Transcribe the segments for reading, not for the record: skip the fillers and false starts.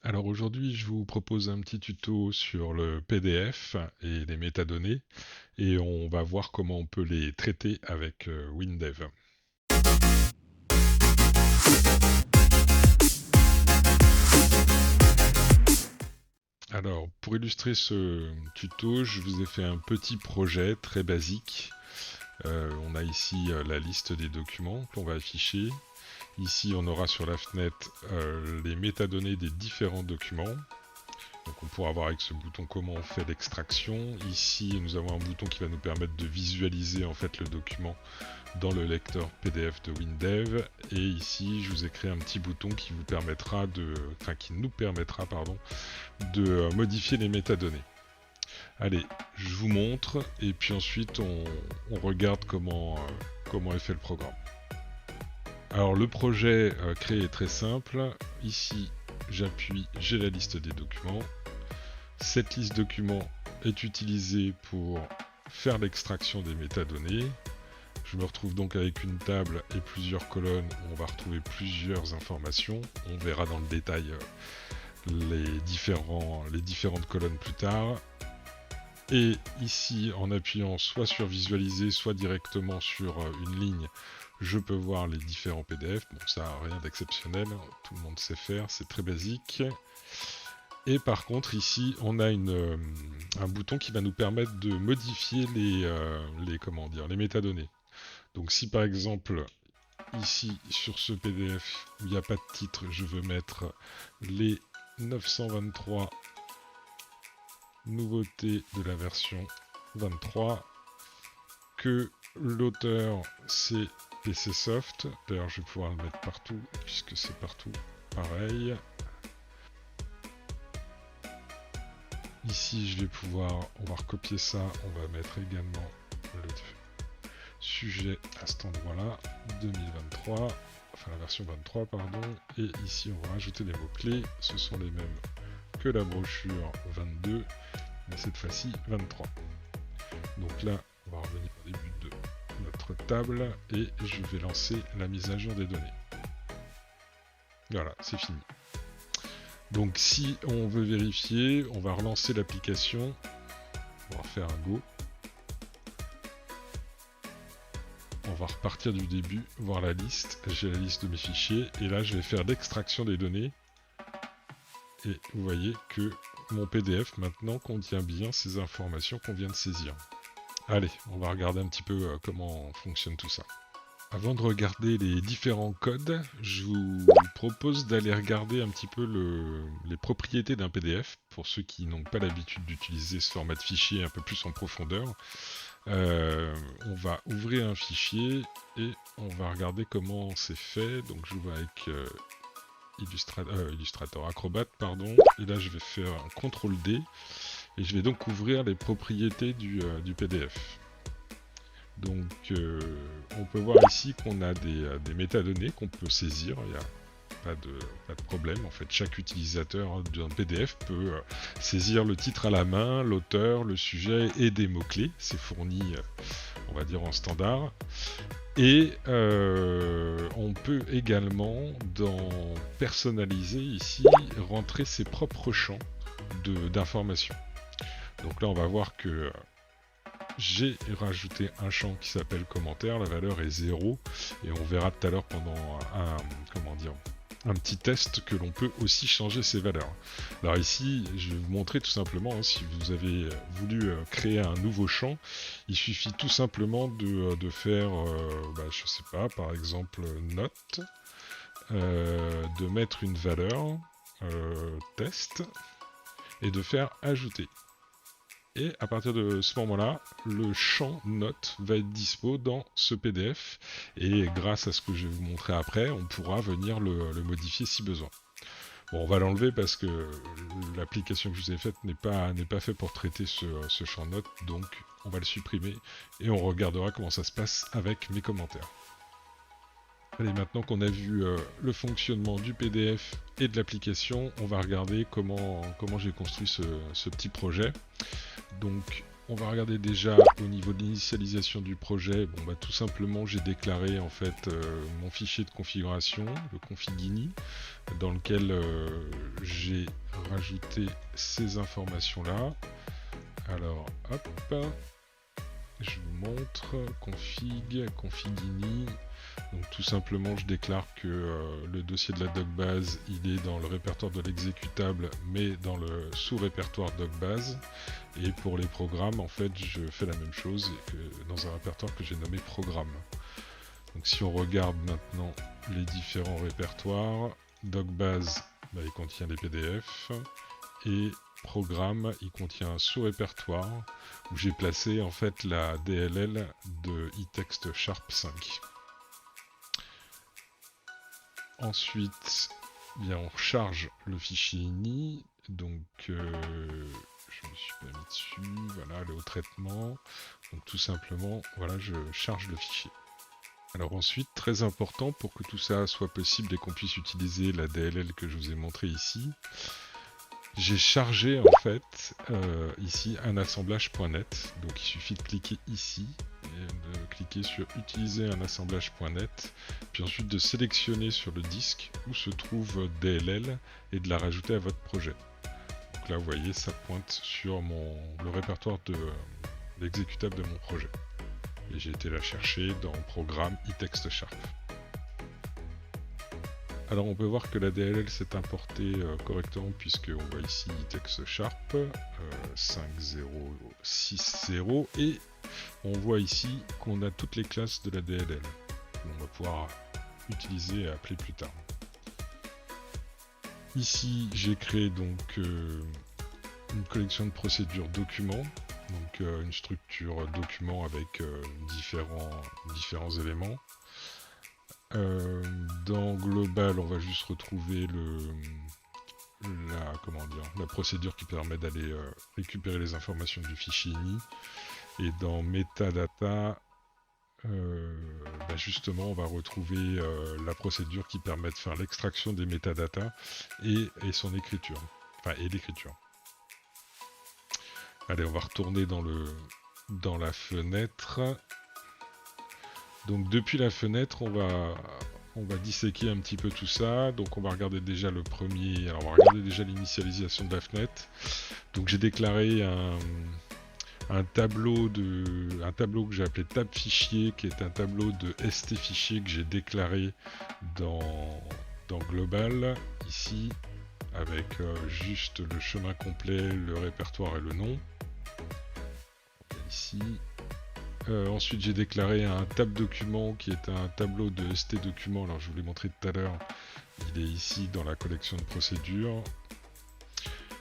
Alors aujourd'hui, je vous propose un petit tuto sur le PDF et les métadonnées et on va voir comment on peut les traiter avec WinDev. Alors pour illustrer ce tuto, je vous ai fait un petit projet très basique. On a ici la liste des documents qu'on va afficher. Ici, on aura sur la fenêtre les métadonnées des différents documents. Donc on pourra voir avec ce bouton comment on fait l'extraction. Ici, nous avons un bouton qui va nous permettre de visualiser en fait le document dans le lecteur PDF de WinDev. Et ici, je vous ai créé un petit bouton qui vous permettra qui nous permettra, de modifier les métadonnées. Allez, je vous montre et puis ensuite on regarde comment est fait le programme. Alors le projet créé est très simple. Ici, j'appuie, j'ai la liste des documents. Cette liste documents est utilisée pour faire l'extraction des métadonnées. Je me retrouve donc avec une table et plusieurs colonnes où on va retrouver plusieurs informations. On verra dans le détail les différentes colonnes plus tard. Et ici, en appuyant soit sur visualiser, soit directement sur une ligne, je peux voir les différents PDF. Bon, ça n'a rien d'exceptionnel, tout le monde sait faire, c'est très basique. Et par contre, ici, on a un bouton qui va nous permettre de modifier les métadonnées. Donc si par exemple, ici, sur ce PDF, où il n'y a pas de titre, je veux mettre les 923 nouveautés de la version 23, que l'auteur c'est PCsoft, d'ailleurs je vais pouvoir le mettre partout, puisque c'est partout pareil. Ici, je vais pouvoir, on va recopier ça, on va mettre également le sujet à cet endroit-là, 2023, enfin la version 23, pardon, et ici on va rajouter les mots-clés, ce sont les mêmes que la brochure 22, mais cette fois-ci 23. Donc là, on va revenir au début de notre table, et je vais lancer la mise à jour des données. Voilà, c'est fini. Donc si on veut vérifier, on va relancer l'application. On va refaire un go. On va repartir du début, voir la liste. J'ai la liste de mes fichiers. Et là, je vais faire l'extraction des données. Et vous voyez que mon PDF maintenant contient bien ces informations qu'on vient de saisir. Allez, on va regarder un petit peu comment fonctionne tout ça. Avant de regarder les différents codes, je vous propose d'aller regarder un petit peu les propriétés d'un PDF, pour ceux qui n'ont pas l'habitude d'utiliser ce format de fichier un peu plus en profondeur. On va ouvrir un fichier et on va regarder comment c'est fait. Donc je vais avec Illustrator Acrobat, pardon, et là je vais faire un CTRL D et je vais donc ouvrir les propriétés du PDF. Donc on peut voir ici qu'on a des métadonnées qu'on peut saisir, il n'y a pas de problème. En fait, chaque utilisateur d'un PDF peut saisir le titre à la main, l'auteur, le sujet et des mots-clés. C'est fourni, on va dire, en standard. Et on peut également, dans personnaliser ici, rentrer ses propres champs d'informations. Donc là, on va voir que j'ai rajouté un champ qui s'appelle commentaire, la valeur est 0, et on verra tout à l'heure pendant un petit test que l'on peut aussi changer ces valeurs. Alors ici, je vais vous montrer tout simplement, si vous avez voulu créer un nouveau champ, il suffit tout simplement de faire, je sais pas, par exemple note, de mettre une valeur, test, et de faire ajouter. Et à partir de ce moment-là, le champ note va être dispo dans ce PDF. Et grâce à ce que je vais vous montrer après, on pourra venir le modifier si besoin. Bon, on va l'enlever parce que l'application que je vous ai faite n'est pas faite pour traiter ce champ note. Donc on va le supprimer et on regardera comment ça se passe avec mes commentaires. Allez, maintenant qu'on a vu le fonctionnement du PDF et de l'application, on va regarder comment j'ai construit ce petit projet. Donc on va regarder déjà au niveau de l'initialisation du projet. Bon, bah, tout simplement, j'ai déclaré en fait mon fichier de configuration, le config.ini, dans lequel j'ai rajouté ces informations-là. Alors, hop, je vous montre config.ini. Donc tout simplement, je déclare que le dossier de la docbase, il est dans le répertoire de l'exécutable, mais dans le sous-répertoire docbase. Et pour les programmes, en fait, je fais la même chose que dans un répertoire que j'ai nommé programme. Donc si on regarde maintenant les différents répertoires, docbase, bah, il contient les PDF, et programme, il contient un sous-répertoire où j'ai placé en fait la DLL de iText Sharp 5. Ensuite, bien, on charge le fichier ini, donc je me suis pas mis dessus, voilà, le haut traitement, donc tout simplement, voilà, je charge le fichier. Alors ensuite, très important, pour que tout ça soit possible et qu'on puisse utiliser la DLL que je vous ai montré ici, j'ai chargé en fait ici un assemblage.net, donc il suffit de cliquer ici, et de cliquer sur utiliser un assemblage.net, puis ensuite de sélectionner sur le disque où se trouve DLL et de la rajouter à votre projet. Donc là vous voyez ça pointe sur le répertoire de l'exécutable de mon projet. Et j'ai été la chercher dans programme iText Sharp. Alors on peut voir que la DLL s'est importée correctement puisqu'on voit ici iText Sharp 5060 et on voit ici qu'on a toutes les classes de la DLL qu'on va pouvoir utiliser et appeler plus tard. Ici j'ai créé donc une collection de procédures documents, donc une structure document avec différents éléments. Dans Global, on va juste retrouver la procédure qui permet d'aller récupérer les informations du fichier ini. Et dans Metadata, justement, on va retrouver la procédure qui permet de faire l'extraction des métadatas et son écriture. Enfin, et l'écriture. Allez, on va retourner dans la fenêtre. Donc depuis la fenêtre, on va disséquer un petit peu tout ça. Donc on va regarder déjà le premier. Alors on va regarder déjà l'initialisation de la fenêtre. Donc j'ai déclaré un tableau que j'ai appelé tab fichier, qui est un tableau de st fichier que j'ai déclaré dans Global ici, avec juste le chemin complet, le répertoire et le nom. Ici. Ensuite j'ai déclaré un tab document qui est un tableau de st document, alors je vous l'ai montré tout à l'heure, il est ici dans la collection de procédures.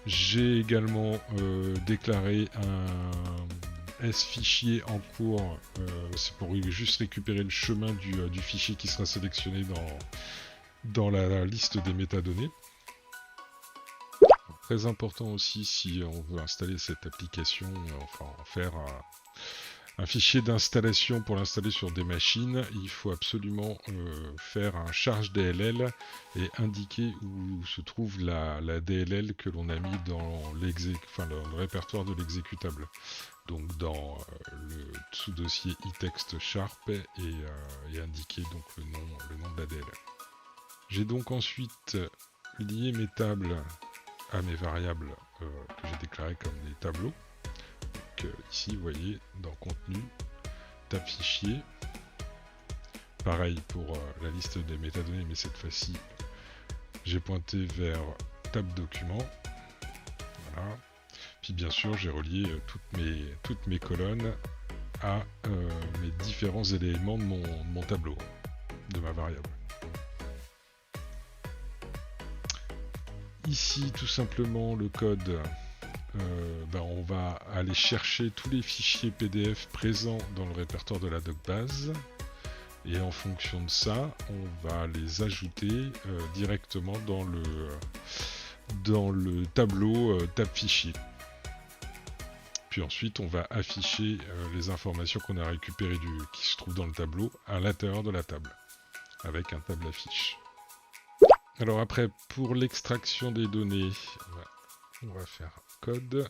J'ai également déclaré un S fichier en cours, c'est pour juste récupérer le chemin du fichier qui sera sélectionné dans la liste des métadonnées. Très important aussi si on veut installer cette application, enfin faire un fichier d'installation pour l'installer sur des machines, il faut absolument faire un charge DLL et indiquer où se trouve la DLL que l'on a mis dans le répertoire de l'exécutable. Donc dans le sous-dossier iText Sharp et indiquer donc le nom de la DLL. J'ai donc ensuite lié mes tables à mes variables que j'ai déclarées comme des tableaux. Ici vous voyez dans contenu, tab fichier, pareil pour la liste des métadonnées, mais cette fois-ci j'ai pointé vers tab document, voilà. Puis bien sûr j'ai relié toutes mes colonnes à mes différents éléments de mon tableau, de ma variable. Ici tout simplement le code. On va aller chercher tous les fichiers PDF présents dans le répertoire de la docbase et en fonction de ça on va les ajouter directement dans le tableau tab fichier. Puis ensuite on va afficher les informations qu'on a récupérées qui se trouvent dans le tableau à l'intérieur de la table avec un table affiche. Alors après, pour l'extraction des données, on va faire code,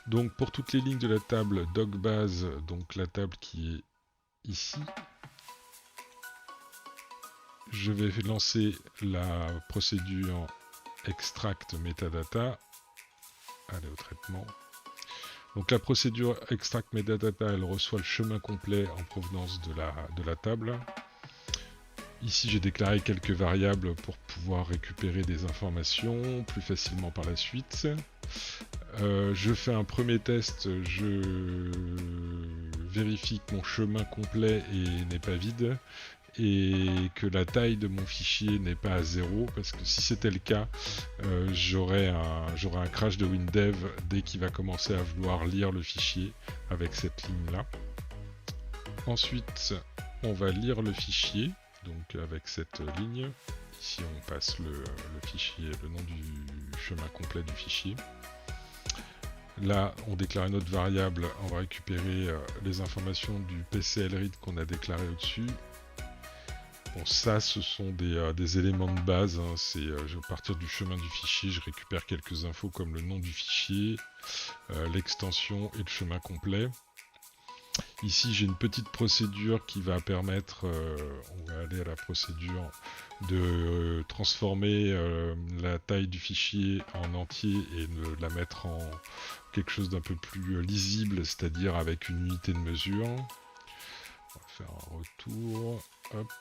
Donc pour toutes les lignes de la table doc-base, donc la table qui est ici, je vais lancer la procédure extract metadata. Allez au traitement. Donc la procédure extract metadata, elle reçoit le chemin complet en provenance de la table. Ici j'ai déclaré quelques variables pour pouvoir récupérer des informations plus facilement par la suite. Je fais un premier test, je vérifie que mon chemin complet n'est pas vide et que la taille de mon fichier n'est pas à 0, parce que si c'était le cas, j'aurai un crash de WinDev dès qu'il va commencer à vouloir lire le fichier avec cette ligne là. Ensuite on va lire le fichier, donc avec cette ligne. Ici on passe le fichier, le nom du chemin complet du fichier. Là, on déclare une autre variable, on va récupérer les informations du PCLRead qu'on a déclaré au-dessus. Bon, ça, ce sont des éléments de base, hein. À partir du chemin du fichier, je récupère quelques infos comme le nom du fichier, l'extension et le chemin complet. Ici, j'ai une petite procédure qui va permettre, on va aller à la procédure, de transformer la taille du fichier en entier et de la mettre en quelque chose d'un peu plus lisible, c'est-à-dire avec une unité de mesure. On va faire un retour. Hop.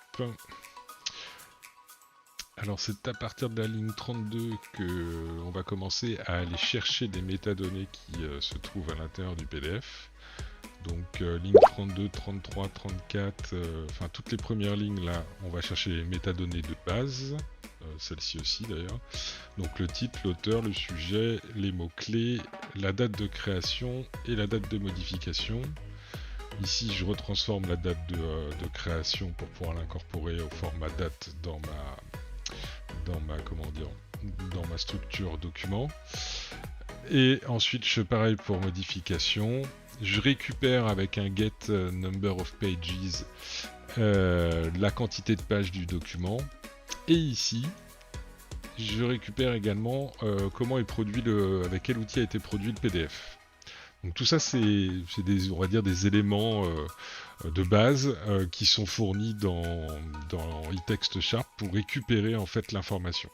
Alors c'est à partir de la ligne 32 que on va commencer à aller chercher des métadonnées qui se trouvent à l'intérieur du PDF. Donc ligne 32, 33, 34, enfin toutes les premières lignes là, on va chercher les métadonnées de base, celle-ci aussi d'ailleurs. Donc le titre, l'auteur, le sujet, les mots-clés, la date de création et la date de modification. Ici je retransforme la date de création pour pouvoir l'incorporer au format date dans ma structure document. Et ensuite je fais pareil pour modification. Je récupère avec un get number of pages la quantité de pages du document. Et ici, je récupère également comment est produit avec quel outil a été produit le PDF. Donc tout ça, c'est on va dire des éléments de base qui sont fournis dans eText Sharp pour récupérer en fait l'information.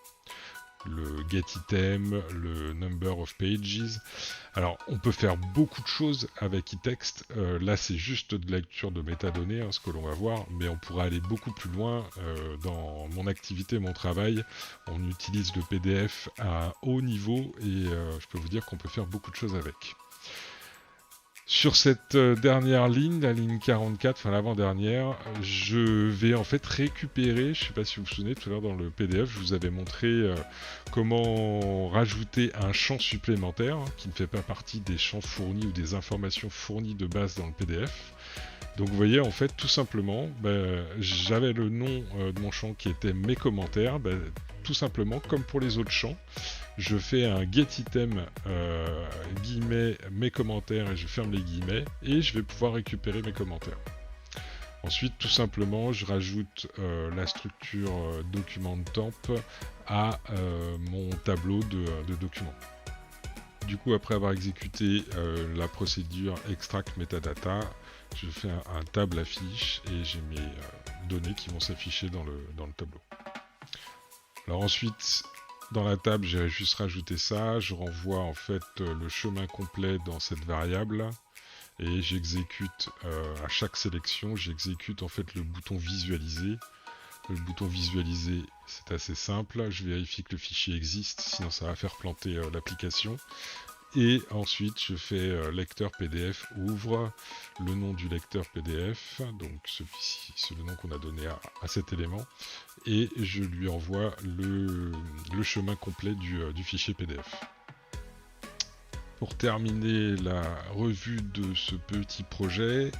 Le getItem, le number of pages. Alors on peut faire beaucoup de choses avec eText, là c'est juste de la lecture de métadonnées, ce que l'on va voir, mais on pourra aller beaucoup plus loin. Dans mon activité, mon travail, on utilise le PDF à haut niveau et je peux vous dire qu'on peut faire beaucoup de choses avec. Sur cette dernière ligne, la ligne 44, enfin l'avant-dernière, je vais en fait récupérer, je ne sais pas si vous vous souvenez, tout à l'heure dans le PDF, je vous avais montré comment rajouter un champ supplémentaire qui ne fait pas partie des champs fournis ou des informations fournies de base dans le PDF. Donc vous voyez, en fait, tout simplement, j'avais le nom de mon champ qui était mes commentaires, tout simplement, comme pour les autres champs, je fais un getItem, guillemets, mes commentaires, et je ferme les guillemets, et je vais pouvoir récupérer mes commentaires. Ensuite, tout simplement, je rajoute la structure document temp à mon tableau de documents. Du coup, après avoir exécuté la procédure extract metadata, je fais un table affiche et j'ai mes données qui vont s'afficher dans le tableau. Alors ensuite, dans la table, j'ai juste rajouté ça, je renvoie en fait le chemin complet dans cette variable et j'exécute à chaque sélection, j'exécute en fait le bouton visualiser. Le bouton visualiser, c'est assez simple, je vérifie que le fichier existe, sinon ça va faire planter l'application. Et ensuite, je fais lecteur PDF ouvre, le nom du lecteur PDF, donc celui-ci, c'est le nom qu'on a donné à cet élément, et je lui envoie le chemin complet du fichier PDF. Pour terminer la revue de ce petit projet,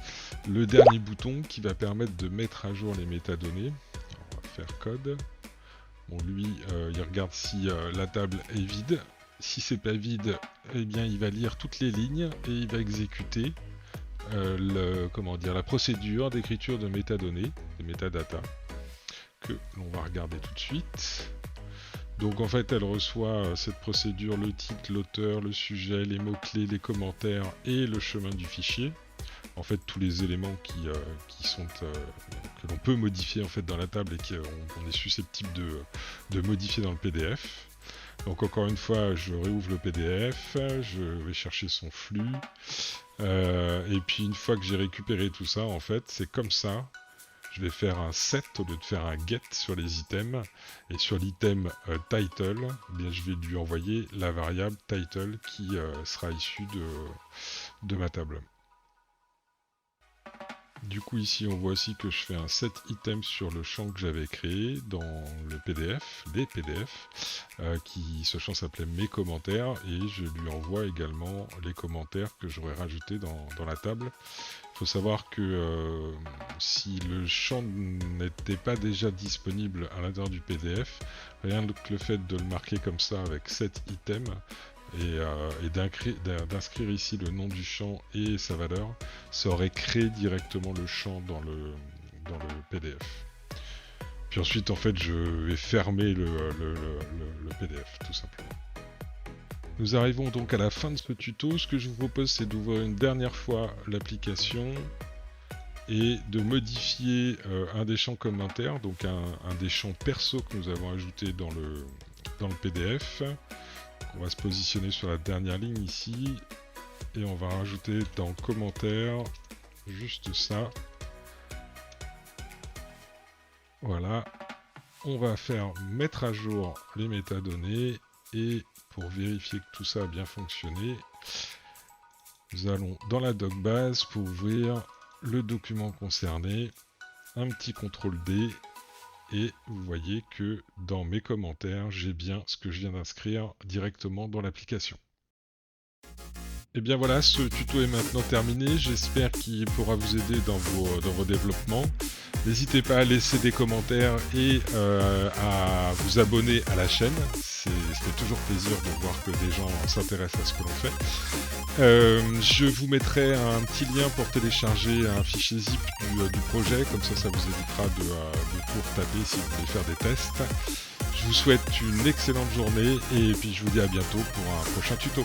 le dernier bouton qui va permettre de mettre à jour les métadonnées. On va faire code. Bon, lui, il regarde si la table est vide. Si c'est pas vide, eh bien il va lire toutes les lignes et il va exécuter la procédure d'écriture de métadonnées, des métadatas, que l'on va regarder tout de suite. Donc en fait elle reçoit cette procédure, le titre, l'auteur, le sujet, les mots-clés, les commentaires et le chemin du fichier. En fait tous les éléments qui sont que l'on peut modifier en fait dans la table et qu'on est susceptible de modifier dans le PDF. Donc encore une fois, je réouvre le PDF, je vais chercher son flux, et puis une fois que j'ai récupéré tout ça, en fait, c'est comme ça, je vais faire un set au lieu de faire un get sur les items, et sur l'item title, eh bien, je vais lui envoyer la variable title qui sera issue de ma table. Du coup ici on voit aussi que je fais un set item sur le champ que j'avais créé dans le PDF, les PDF, qui ce champ s'appelait mes commentaires, et je lui envoie également les commentaires que j'aurais rajoutés dans la table. Il faut savoir que si le champ n'était pas déjà disponible à l'intérieur du PDF, rien que le fait de le marquer comme ça avec set item, et d'inscrire ici le nom du champ et sa valeur, ça aurait créé directement le champ dans le PDF. Puis ensuite, en fait, je vais fermer le PDF, tout simplement. Nous arrivons donc à la fin de ce tuto. Ce que je vous propose, c'est d'ouvrir une dernière fois l'application et de modifier un des champs commentaires, donc un des champs perso que nous avons ajouté dans le PDF. On va se positionner sur la dernière ligne ici et on va rajouter dans commentaires juste ça. Voilà, on va faire mettre à jour les métadonnées, et pour vérifier que tout ça a bien fonctionné, nous allons dans la docbase pour ouvrir le document concerné, un petit CTRL D, et vous voyez que dans mes commentaires, j'ai bien ce que je viens d'inscrire directement dans l'application. Et bien voilà, ce tuto est maintenant terminé. J'espère qu'il pourra vous aider dans vos développements. N'hésitez pas à laisser des commentaires et à vous abonner à la chaîne. Ça fait toujours plaisir de voir que des gens s'intéressent à ce que l'on fait. Je vous mettrai un petit lien pour télécharger un fichier zip du projet, comme ça vous évitera de tout retaper si vous voulez faire des tests. Je vous souhaite une excellente journée et puis je vous dis à bientôt pour un prochain tuto.